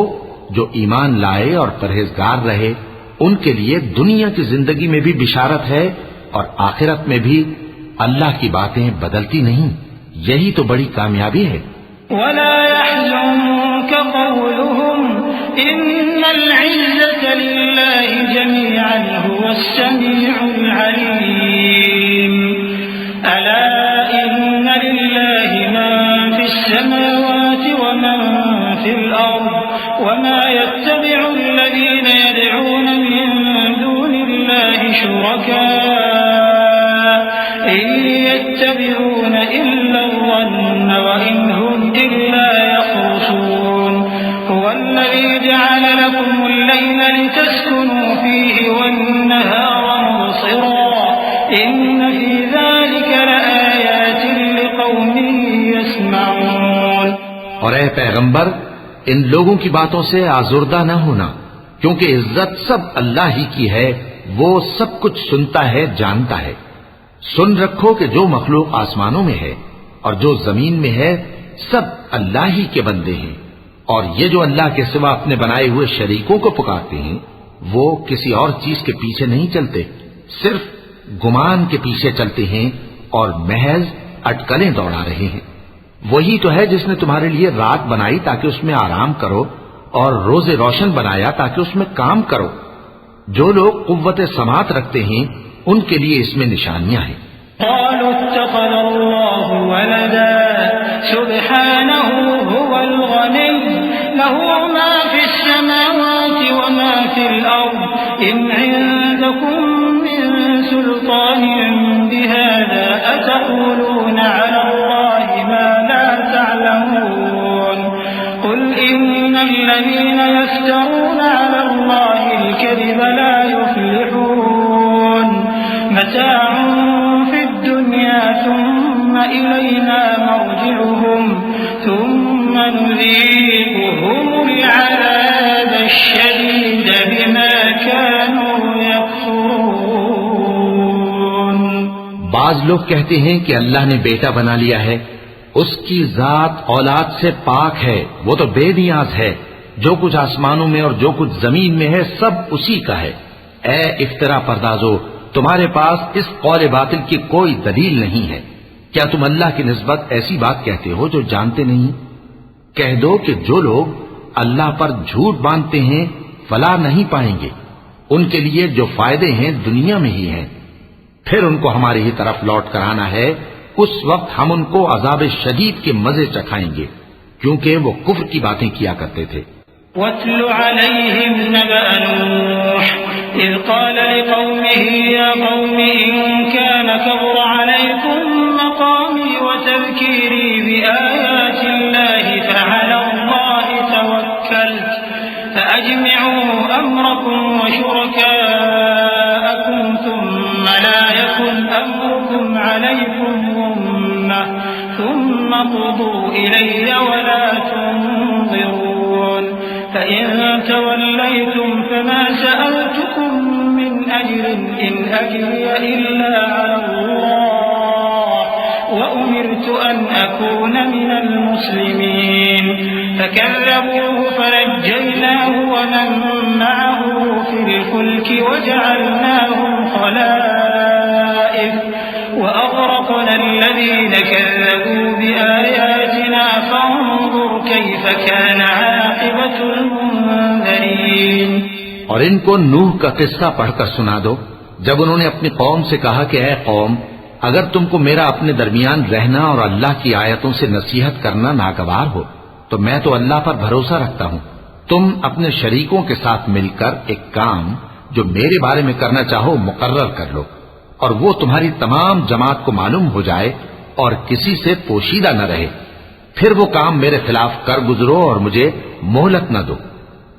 जो ईमान लाए और परहेजगार रहे उनके लिए दुनिया की जिंदगी में भी बिशारत है और आखिरत में भी अल्लाह की बातें बदलती नहीं। यही तो बड़ी कामयाबी है। वला यहज़ुनका क़ौलुहुम इन्नल इज़्ज़ता लिल्लाहि जमीअन हुवस समीउल अलीम। अला इन्न लिल्लाहि मा फिस समावाति व मा फिल अर्द वमा यत्तबि'ु अल्लज़ीना यद'ून मिन दूनिल्लाहि शुरका इन यत्तबि'ून इल्ला الظن وإن هم إلا يخرصون هو الذي جعل لكم الليل لتسكنوا فيه والنهار مبصرا إن في ذلك لآيات لقوم يسمعون। और ऐ पैगंबर, इन लोगों की बातों से आजुर्दा न होना, क्योंकि इज्जत सब अल्लाह ही की है, वो सब कुछ सुनता है, जानता है। सुन रखो कि जो मखलूक आसमानों में है और जो जमीन में है सब अल्लाह ही के बंदे हैं, और ये जो अल्लाह के सिवा अपने बनाए हुए शरीकों को पुकारते हैं वो किसी और चीज के पीछे नहीं चलते, सिर्फ गुमान के पीछे चलते हैं और महज अटकलें दौड़ा रहे हैं। वही तो है जिसने तुम्हारे लिए रात बनाई ताकि उसमें आराम करो और रोजे रोशन बनाया ताकि उसमें काम करो। जो लोग कुव्वत समात रखते हैं उनके लिए इसमें निशानियां हैं। क़ालू इत्तख़ज़ल्लाहु वलदा सुब्हानहु हुवल गनी लहू मा फिस समावाति व मा फिल अर्द इन इंदकुम मिन सुल्तानिन बिहाज़ा अतक़ूलून अला अल्लाहि मा ला तअलमून क़ुल इन्नल लज़ीना यफ्तरून अला अल्लाहिल कज़िब ला युफ़्लिहून मताअन ثم إلينا مرجعهم ثم نذيقهم العذاب الشديد بما كانوا يكفرون। बाज लोग कहते हैं कि अल्लाह ने बेटा बना लिया है। उसकी जात औलाद से पाक है, वो तो बेनियाज है। जो कुछ आसमानों में और जो कुछ जमीन में है सब उसी का है। ए इफ्तरा परदाजो, तुम्हारे पास इस कौल बातिल की कोई दलील नहीं है। क्या तुम अल्लाह की निस्बत ऐसी बात कहते हो जो जानते नहीं? कह दो कि जो लोग अल्लाह पर झूठ बांधते हैं फलाह नहीं पाएंगे। उनके लिए जो फायदे हैं दुनिया में ही हैं। फिर उनको हमारी ही तरफ लौट कर आना है। उस वक्त हम उनको अजाब शदीद के मजे चखाएंगे, क्योंकि वो कुफ्र की बातें किया करते थे। वत्लु अलैहिम नबअ नूह इज़ क़ाल लिक़ौमिही या क़ौमि इन कान कबुर अलैकुम मक़ामी व तज़कीरी बिआयातिल्लाहि फ़अलल्लाहि तवक्कल्तु फ़अजमिऊ अम्रकुम व शुरकाअकुम थुम्मा ला यकुन अम्रुकुम अलैकुम गुम्मह थुम्मा क़ुदू इलैया व ला तुनज़िरून فإن توليتم فما سألتكم من أجر إن أجري إلا على الله وأمرت أن أكون من المسلمين فكذبوه فنجيناه ومن معه في الفلك وجعلناهم خلائف وأغرقنا الذين كذبوا بآياتنا فانظر كيف كان عاقبة المنذرين। और इनको नूह का किस्सा पढ़कर सुना दो, जब उन्होंने अपनी कौम से कहा कि ऐ कौम, अगर तुमको मेरा अपने दरमियान रहना और अल्लाह की आयतों से नसीहत करना नागवार हो तो मैं तो अल्लाह पर भरोसा रखता हूँ। तुम अपने शरीकों के साथ मिलकर एक काम जो मेरे बारे में करना चाहो मुकर्रर कर लो, और वो तुम्हारी तमाम जमात को मालूम हो जाए और किसी से पोशीदा न रहे। फिर वो काम मेरे खिलाफ कर गुजरो और मुझे मोहलत न दो।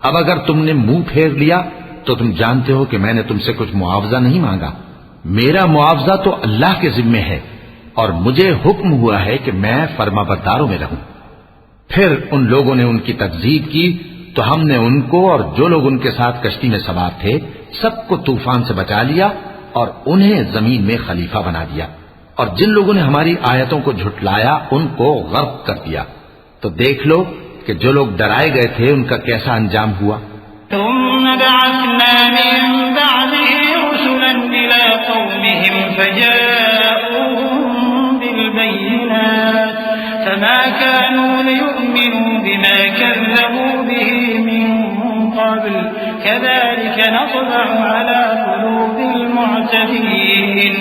अब अगर तुमने मुंह फेर लिया तो तुम जानते हो कि मैंने तुमसे कुछ मुआवजा नहीं मांगा। मेरा मुआवजा तो अल्लाह के जिम्मे है और मुझे हुक्म हुआ है कि मैं फरमाबरदारों में रहूं। फिर उन लोगों ने उनकी तकजीब की तो हमने उनको और जो लोग उनके साथ कश्ती में सवार थे सबको तूफान से बचा लिया और उन्हें जमीन में खलीफा बना दिया। और जिन लोगों ने हमारी आयतों को झुटलाया उनको गर्क कर दिया। तो देख लो कि जो लोग डराए गए थे उनका कैसा अंजाम हुआ। थुम्मा बअस्ना मिन बअदिही रुसुलन इला कौमिहिम फजाऊहुम बिलबय्यिनात फमा कानू लियुमिनू बिमा कज़्ज़बू बिही मिन क़ब्ल कज़ालिक नत्बअु अला क़ुलूबिल मुअ्तदीन।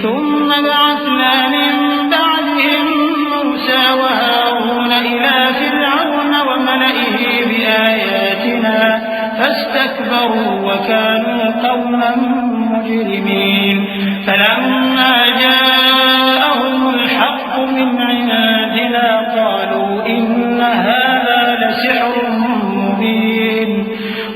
थुम्मा बअस्ना मिन बअदिहिम मूसा व हारून इला फिरऔन व मलइही बिआयातिना فاستكبروا وكانوا قوما مجرمين فلما جاءهم الحق من عندنا قالوا إن هذا لسحر مبين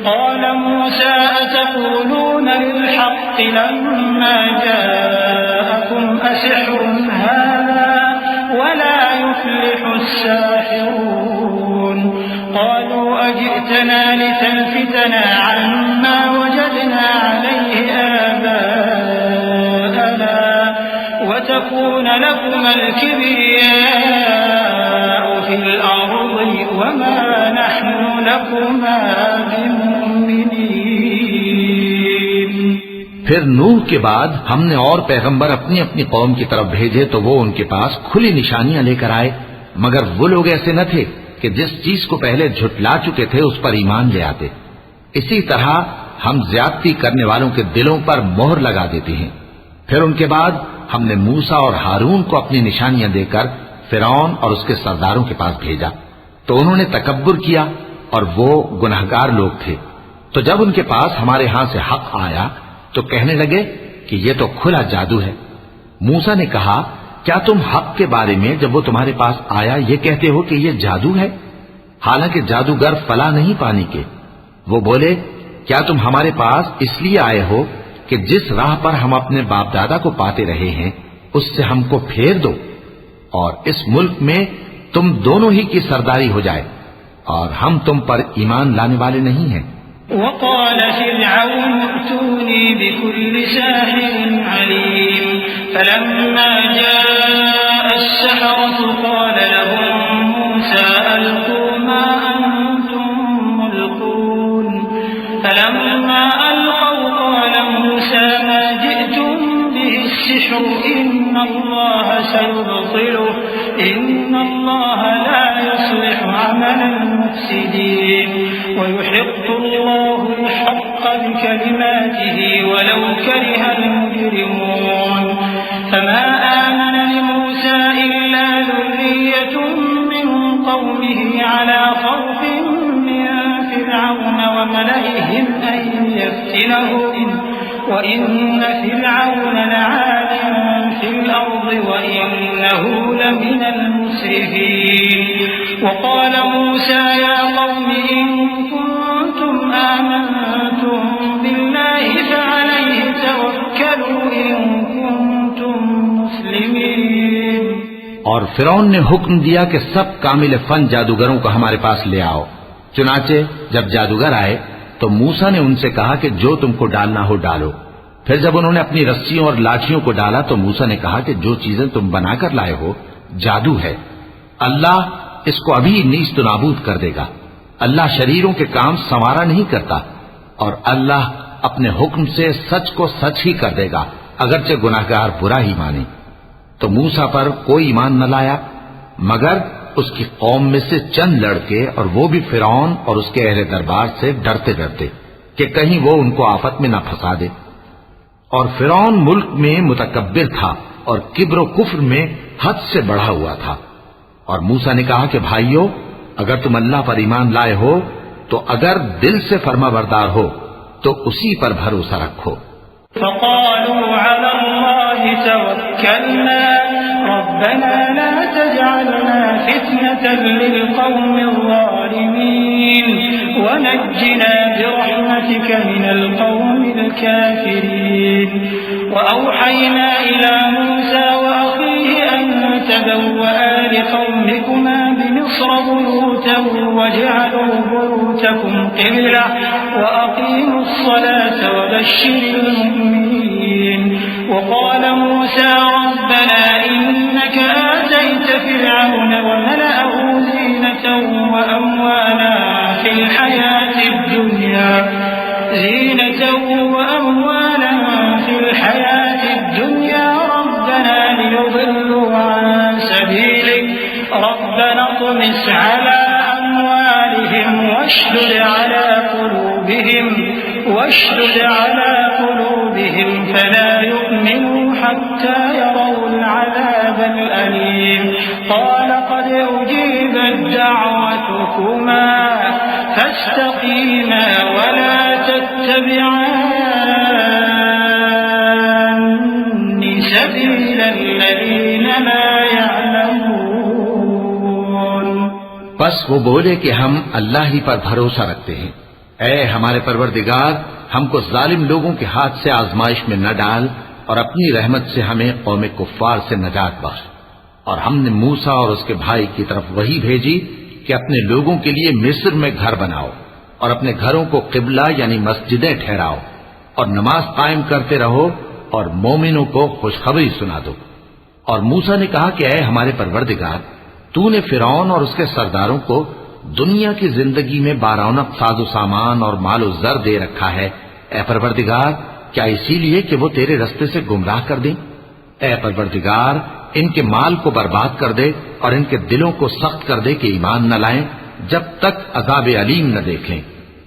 قال موسى أتقولون للحق لما جاءكم أسحر هذا ولا يفلح الساحرون قالوا أجئتنا لتلفتنا عما وجدنا عليه آباءنا وتكون لكما الكبرياء في الأرض وما نحن لكما بمؤمنين। फिर नूह के बाद हमने और पैगंबर अपनी अपनी कौम की तरफ भेजे तो वो उनके पास खुली निशानियां लेकर आए, मगर वो लोग ऐसे न थे कि जिस चीज को पहले झुटला चुके थे उस पर ईमान ले आते। इसी तरह हम ज्यादती करने वालों के दिलों पर मोहर लगा देते हैं। फिर उनके बाद हमने मूसा और हारून को अपनी निशानियां देकर फिरौन और उसके सरदारों के पास भेजा तो उन्होंने तकब्बुर किया और वो गुनहगार लोग थे। तो जब उनके पास हमारे यहां से हक आया तो कहने लगे कि ये तो खुला जादू है। मूसा ने कहा, क्या तुम हक के बारे में जब वो तुम्हारे पास आया ये कहते हो कि ये जादू है, हालांकि जादूगर फला नहीं पानी के। वो बोले, क्या तुम हमारे पास इसलिए आए हो कि जिस राह पर हम अपने बाप दादा को पाते रहे हैं उससे हमको फेर दो और इस मुल्क में तुम दोनों ही की सरदारी हो जाए और हम तुम पर ईमान लाने वाले नहीं हैं। वक़ाल फ़िरऔन अतूनी बिकुल्लि साहिरिन अलीम फलम्मा जाअ अस्सहरतु क़ाल लहुम मूसा अल्क़ू मा अंतुम मुल्क़ून फलम्मा अलक़ौ क़ाल मूसा मा जि'तुम बिहि अस्सिह्रु इन्नल्लाह सयुब्तिलुहु इन्नल्लाह ला युस्लिहु अमलल मुफ़्सिदीन वयुहिqqु अल्लाहु अल-हक़्क़ बिकलिमातिही वलौ करिहल मुजरिमून फमा आमन लिमूसा इल्ला ज़ुर्रिय्यतुम मिन क़ौमिही अला ख़ौफ़िन मिन फ़िरऔन वमलइहिम अन यफ़्तिनहुम वइन्न फ़िरऔन लआलिन फ़िल अर्ज़ि वइन्नहु लमिनल मुस्रिफ़ीन वक़ाल मूसा या क़ौमि इन कुन्तुम आमनतुम बिल्लाहि फ़अलैहि तवक्कलू इन कुन्तुम मुस्लिमीन। और फिरौन ने हुक्म दिया कि सब कामिल फन जादूगरों को हमारे पास ले आओ। चुनाचे जब जादूगर आए तो मूसा ने उनसे कहा कि जो तुमको डालना हो डालो। फिर जब उन्होंने अपनी रस्सियों और लाठियों को डाला तो मूसा ने कहा कि जो चीजें तुम बनाकर लाए हो जादू है, अल्लाह इसको अभी नीस्त नाबूद कर देगा। अल्लाह शरीरों के काम संवारा नहीं करता और अल्लाह अपने हुक्म से सच को सच ही कर देगा, अगरचे गुनाहगार बुरा ही माने। तो मूसा पर कोई ईमान न लाया मगर उसकी कौम में से चंद लड़के, और वो भी फिरौन और उसके अहले दरबार से डरते डरते कि कहीं वो उनको आफत में न फंसा दे। और फिरौन मुल्क में मुतकब्बिर था और किब्र कुफ्र में हद से बढ़ा हुआ था। और मूसा ने कहा कि भाइयों, अगर तुम अल्लाह पर ईमान लाए हो तो अगर दिल से फर्माबरदार हो तो उसी पर भरोसा रखो। फ़क़ालू अला अल्लाहि तवक्कलना रब्बना ला तजअलना फितनतन लिलक़ौमिज़ ज़ालिमीन वनज्जिना बिरहमतिक मिनल क़ौमिल काफ़िरीन। वअवहयना इला मूसा वअख़ीहि अन तबव्वआ लिक़ौमिकुमा बिमिस्र बुयूतन वजअलू बुयूतकुम क़िबला वअक़ीमुस्सलाता वबश्शिरिल मुमिनीन। वक़ाल मूसा रब्बना इन्नक आतैत फ़िरऔन वमलअहु ज़ीनतन वअमवाला फ़िल हयातिद दुनिया रब्बना लियुضिल्लू अन सबीलिक रब्बना त्मिस अला अमवालिहिम वश्दुद अला क़ुलूबिहिम फला यु'मिनू हत्ता यरौल अज़ाबल अलीम। क़ाल क़द उजीबत दअवतुकुमा फस्तक़ीमा वला तत्तबि'न्नि सबीलल लज़ीना ला यअलमून। बस वो बोले कि हम अल्लाह ही पर भरोसा रखते हैं। ऐ हमारे परवरदिगार, हमको जालिम लोगों के हाथ से आजमाइश में न डाल और अपनी रहमत से हमें कौम कुफ्फार से नजात बख्श। और हमने मूसा और उसके भाई की तरफ वही भेजी कि अपने लोगों के लिए मिस्र में घर बनाओ और अपने घरों को किबला यानी मस्जिदें ठहराओ और नमाज कायम करते रहो और मोमिनों को खुशखबरी सुना दो। और मूसा ने कहा कि ऐ हमारे परवरदिगार, तूने फिरौन और उसके सरदारों को दुनिया की जिंदगी में बारौनक साजो सामान और मालो जर दे रखा है। ऐ परवरदिगार, क्या इसीलिए कि वो तेरे रस्ते से गुमराह कर दें? ऐ परवरदिगार, इनके माल को बर्बाद कर दे और इनके दिलों को सख्त कर दे कि ईमान न लाएं जब तक अज़ाब अलीम न देख लें।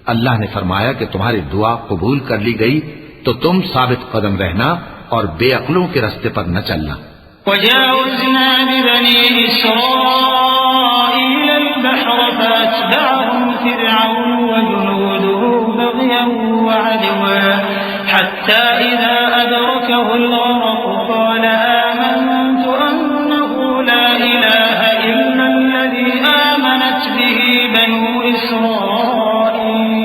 अल्लाह ने फरमाया कि तुम्हारी दुआ कबूल कर ली गई तो तुम साबित कदम रहना और बेअक्लों के रास्ते पर न चलना। वजावज़ना बिबनी इस्राईल अल-बहर फअत्बअहुम फ़िरऔन वजुनूदुहु बग़यन वअदवा हत्ता इज़ा अदरकहु अल-गरक़ क़ाल आमनतु अन्नहु ला इलाहा इल्ला अल्लज़ी आमनत बिही बनु इस्राईल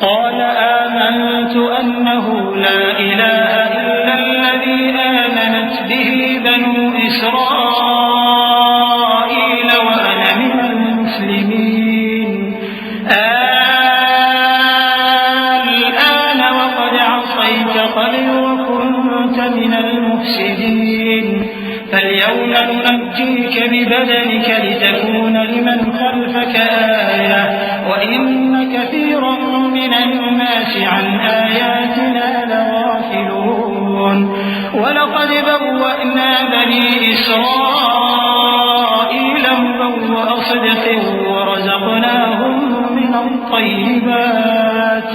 قال آمنت أنه لا إله إلا الذي آمنت به بنو إسرائيل وأنا من المسلمين الآن وقد عصيت قبل وكنت كنت من المفسدين فاليوم ننجيك ببدنك لتكون لمن خلفك آية وإن كثيرا من الناس عن آياتنا لغافلون ولقد بوأنا بني إسرائيل مبوأ صدق ورزقناهم من الطيبات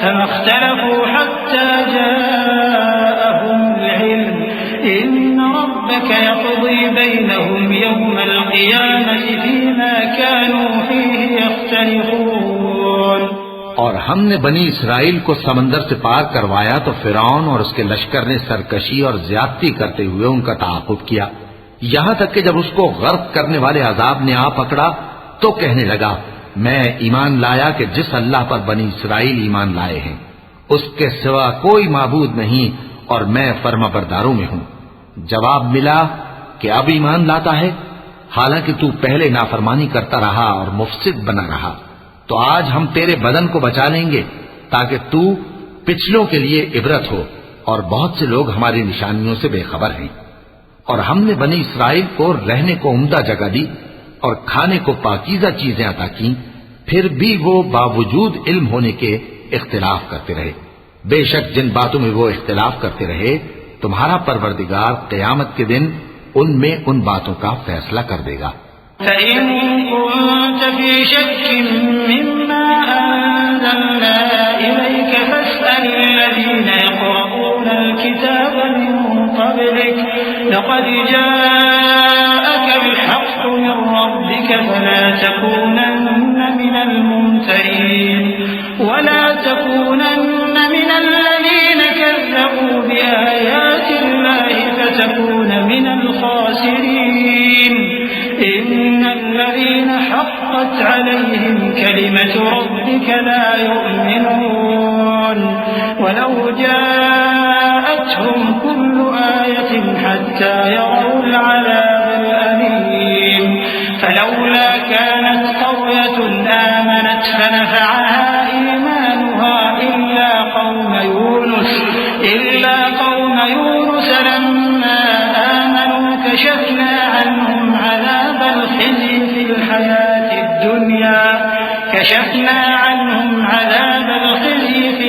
فما اختلفوا حتى جاءهم العلم إن ربك يقضي بينهم يوم القيامة فيما كانوا فيه يختلفون। और हमने बनी इसराइल को समंदर से पार करवाया तो फिरौन और उसके लश्कर ने सरकशी और ज्यादती करते हुए उनका ताक़ुब किया, यहां तक कि जब उसको गर्क करने वाले अजाब ने आ पकड़ा तो कहने लगा, मैं ईमान लाया कि जिस अल्लाह पर बनी इसराइल ईमान लाए हैं उसके सिवा कोई माबूद नहीं और मैं फर्माबरदारों में हूं। जवाब मिला कि अब ईमान लाता है, हालांकि तू पहले नाफरमानी करता रहा और मुफसिद बना रहा, तो आज हम तेरे बदन को बचा लेंगे ताकि तू पिछलों के लिए इबरत हो, और बहुत से लोग हमारी निशानियों से बेखबर हैं। और हमने बनी इसराइल को रहने को उम्दा जगह दी और खाने को पाकीज़ा चीजें अता की, फिर भी वो बावजूद इल्म होने के इख्तिलाफ करते रहे। बेशक जिन बातों में वो इख्तिलाफ करते रहे तुम्हारा परवरदिगार क़यामत के दिन उनमें उन बातों का फैसला कर देगा। فإن كنت في شك مما أنزلنا إليك فاسأل الذين يقرؤون الكتاب من قبلك لقد جاءك الحق من ربك فلا تكونن من الممترين ولا تكونن من الذين كذبوا بآيات الله فتكون من الخاسرين إن الذين حقت عليهم كلمة ربك لا يؤمنون ولو جاءتهم كل آية حتى يروا العذاب الأليم فلولا كانت قرية آمنت فنفعها إيمانها إلا قوم يونس لما آمنوا كشفنا عنهم عذاب الخزي في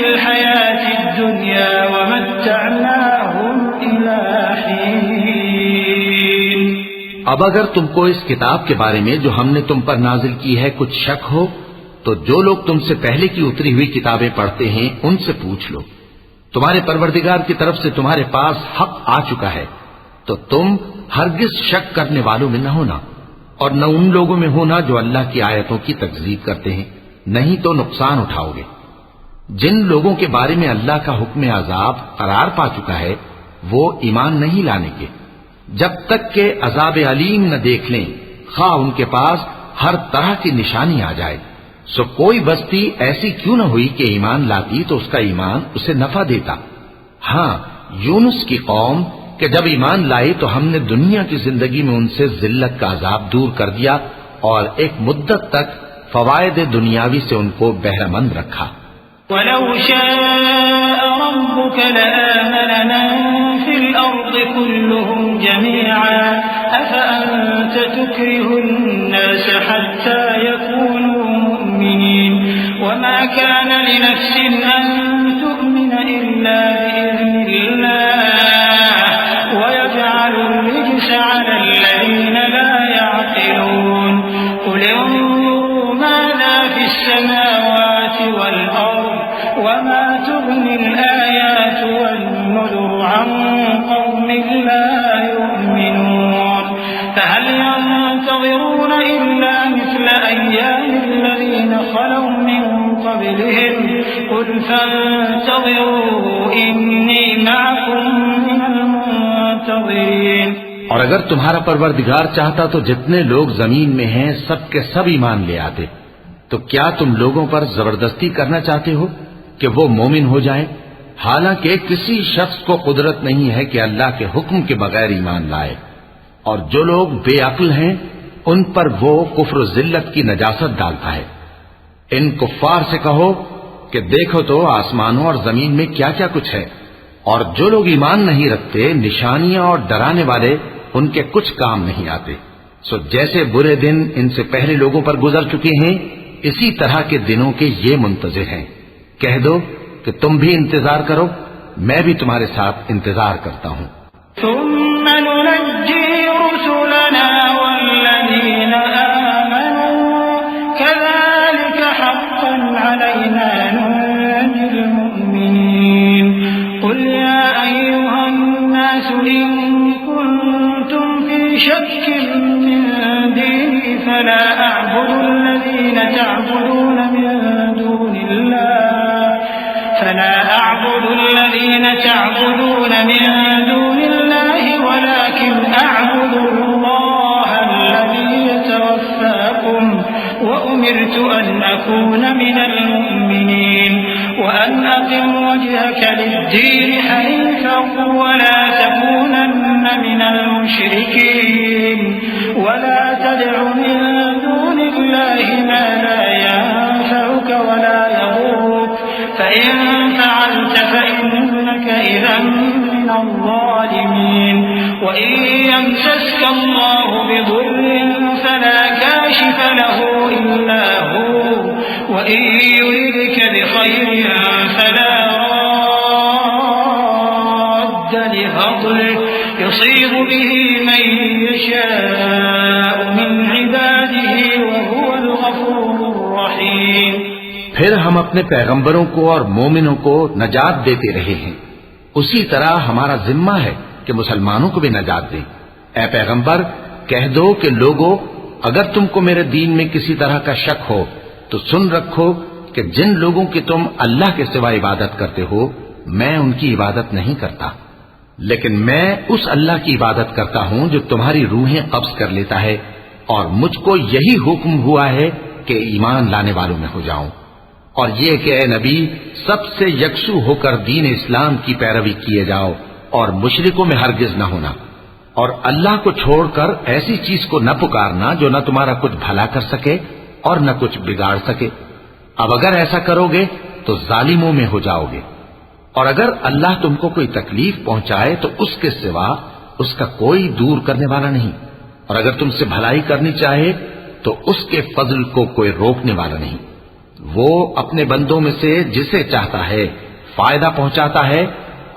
الحياة الدنيا ومتعناهم إلى حين। अब अगर तुमको इस किताब के बारे में जो हमने तुम पर नाजिल की है कुछ शक हो तो जो लोग तुमसे पहले की उतरी हुई किताबें पढ़ते हैं उनसे पूछ लो, तुम्हारे परवरदिगार की तरफ से तुम्हारे पास हक आ चुका है तो तुम हरगिज शक करने वालों में न होना और न उन लोगों में होना जो अल्लाह की आयतों की तकज़ीब करते हैं, नहीं तो नुकसान उठाओगे। जिन लोगों के बारे में अल्लाह का हुक्म अजाब करार पा चुका है वो ईमान नहीं लाने के जब तक के अजाब अलीम न देख लें, खा उनके पास हर तरह की निशानी आ जाए। सो कोई बस्ती ऐसी क्यों न हुई कि ईमान लाती तो उसका ईमान उसे नफा देता। हाँ, यूनुस की कौम कि जब ईमान लाई तो हमने दुनिया की जिंदगी में उनसे जिल्लत का अजाब दूर कर दिया और एक मुद्दत तक फवायद दुनियावी से उनको बहरमंद रखा। वलौ शाअ रब्बुक लआमन मन फिल अर्द कुल्लुहुम जमीअन अफअंत तुक्रिहु अन्नास हत्ता यकूनू मुमिनीन वमा कान लिनफ्सिन अन तु'मिन इल्ला बिइज़्निल्लाह वयजअलु अर्रिज्स अला अल्लज़ीना ला यअक़िलून क़ुल इंज़ुरू माज़ा फ़िस समावाति वल अर्ज़ वमा तुग़नी الآيات والنذر عن قوم لا يؤمنون فهل ينتظرون إلا مثل أيام الذين خلوا من قبلهم قل فانتظروا إني معكم من المنتظرين। और अगर तुम्हारा परवरदिगार चाहता तो जितने लोग जमीन में हैं सब के सब ईमान ले आते, तो क्या तुम लोगों पर जबरदस्ती करना चाहते हो कि वो मोमिन हो जाएं? हालांकि किसी शख्स को कुदरत नहीं है कि अल्लाह के हुक्म के बगैर ईमान लाए, और जो लोग बेअक्ल हैं उन पर वो कुफ्र जिल्लत की नजासत डालता है। इन कुफ्फार से कहो कि देखो तो आसमानों और जमीन में क्या क्या कुछ है, और जो लोग ईमान नहीं रखते, निशानियां और डराने वाले उनके कुछ काम नहीं आते। सो जैसे बुरे दिन इनसे पहले लोगों पर गुजर चुके हैं, इसी तरह के दिनों के ये मुंतजिर हैं। कह दो कि तुम भी इंतजार करो, मैं भी तुम्हारे साथ इंतजार करता हूँ। تعبدون من دون الله ولكن أعبد الله الذي يتوفاكم وأمرت أن أكون من المؤمنين وأن أقم وجهك للدين حنيفا ولا تكونن من المشركين ولا تدع من دون الله ما لا ينفعك ولا يضرك فإن فعلت فإنك إذا من الظالمين وإن يمسسك الله بضر فلا كاشف له إلا هو وإن يردك بخير فلا راد لفضله يصيب به من يشاء من عباده وهو الغفور الرحيم। फिर हम अपने पैगंबरों को और मोमिनों को नजात देते रहे हैं, उसी तरह हमारा जिम्मा है कि मुसलमानों को भी नजात दें। ऐ पैगंबर, कह दो कि लोगों, अगर तुमको मेरे दीन में किसी तरह का शक हो तो सुन रखो कि जिन लोगों की तुम अल्लाह के सिवा इबादत करते हो, मैं उनकी इबादत नहीं करता, लेकिन मैं उस अल्लाह की इबादत करता हूं जो तुम्हारी रूहें कब्ज कर लेता है, और मुझको यही हुक्म हुआ है कि ईमान लाने वालों में हो जाऊं। और ये कि ए नबी, सबसे यकसू होकर दीन इस्लाम की पैरवी किए जाओ और मुशरिकों में हरगिज न होना, और अल्लाह को छोड़कर ऐसी चीज को न पुकारना जो न तुम्हारा कुछ भला कर सके और न कुछ बिगाड़ सके। अब अगर ऐसा करोगे तो जालिमों में हो जाओगे, और अगर अल्लाह तुमको कोई तकलीफ पहुंचाए तो उसके सिवा उसका कोई दूर करने वाला नहीं, और अगर तुमसे भलाई करनी चाहे तो उसके फजल को कोई रोकने वाला नहीं। वो अपने बंदों में से जिसे चाहता है फायदा पहुंचाता है,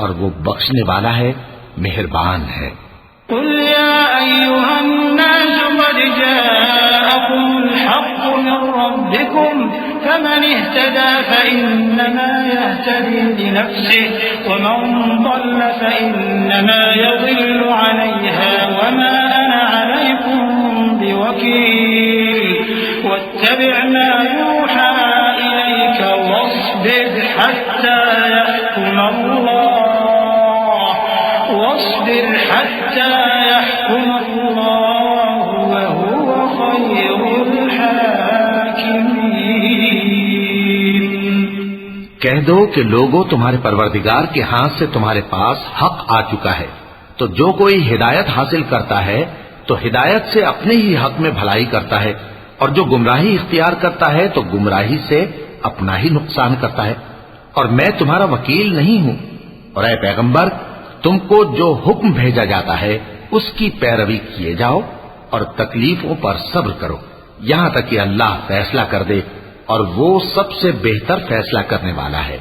और वो बख्शने वाला है, मेहरबान है। कुल या अय्युहन्नास क़द जाअकुमुल हक़्क़ु मिन रब्बिकुम फमन इह्तदा फइन्नमा यह्तदी लिनफ्सिहि वमन ضل फइन्नमा यज़िल्लु अलैहा वमा अना अलैकुम बिवकील वत्तबि' मा यूहा इलैक वस्बिर हत्ता यहकुम अल्लाह वहुव खैरुल हाकिमीन। कह दो कि लोगों, तुम्हारे परवरदिगार के हाथ से तुम्हारे पास हक आ चुका है, तो जो कोई हिदायत हासिल करता है तो हिदायत से अपने ही हक में भलाई करता है, और जो गुमराही इख्तियार करता है तो गुमराही से अपना ही नुकसान करता है, और मैं तुम्हारा वकील नहीं हूं। और ऐ पैगंबर, तुमको जो हुक्म भेजा जाता है उसकी पैरवी किए जाओ और तकलीफों पर सब्र करो, यहां तक कि अल्लाह फैसला कर दे, और वो सबसे बेहतर फैसला करने वाला है।